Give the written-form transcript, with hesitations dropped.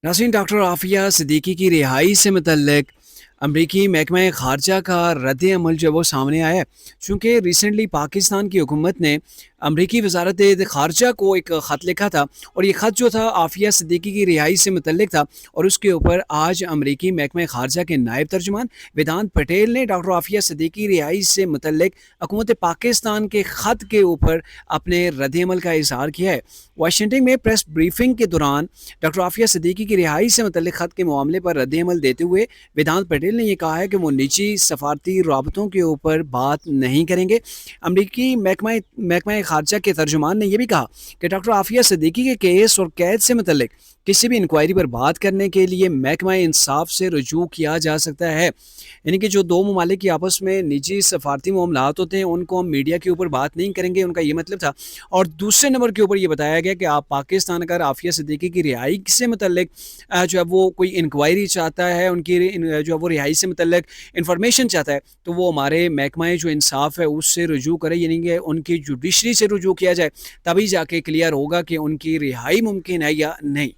नाज़रीन, डॉक्टर आफिया सिद्दीकी की रिहाई से मुतल्लिक अमरीकी महकमा ख़ारजा का रद्द अमल जो है वो सामने आया है। चूँकि रिसेंटली पाकिस्तान की हुकूमत ने अमरीकी वजारत ख़ारजा को एक ख़त लिखा था, और ये ख़त जो था आफिया सिद्दीकी की रिहाई से मुतल्लिक था। और उसके ऊपर आज अमरीकी महकमा ख़ारजा के नायब तर्जुमान वेदांत पटेल ने डॉक्टर आफिया सिद्दीकी की रिहाई से मुतल्लिक हुकूमत पाकिस्तान के ख़त के ऊपर अपने रद्द अमल का इज़हार किया है। वाशिंगटन में प्रेस ब्रीफिंग के दौरान डॉक्टर आफिया सिद्दीकी की रिहाई से मुतल्लिक ख़त के मामले पर रद्द अमल देते हुए वेदांत पटेल ने यह कहा है कि वो निजी सफारती राबतों के ऊपर बात नहीं करेंगे। अमरीकी महकमा ख़ारजा के तर्जुमान ने यह भी कहा कि डॉक्टर आफिया सिद्दीकी के केस और कैद से मुतल्लिक किसी भी इंक्वायरी पर बात करने के लिए महकमा इंसाफ से रुजू किया जा सकता है। यानी कि जो दो ममालिक की आपस में निजी सफारती मामलात होते हैं उनको हम मीडिया के ऊपर बात नहीं करेंगे, उनका ये मतलब था। और दूसरे नंबर के ऊपर ये बताया गया कि आप पाकिस्तान अगर आफिया सिद्दीकी की रिहाई से मुतल्लिक जो है वो कोई इंक्वायरी चाहता है, उनकी जो है वो रिहाई से मुतल्लिक इंफॉर्मेशन चाहता है, तो वो हमारे महकमा जो इंसाफ है उससे रुजू करे, यानी कि उनकी जुडिशरी से रुजू किया जाए। तभी जाके क्लियर होगा कि उनकी रिहाई मुमकिन है या नहीं।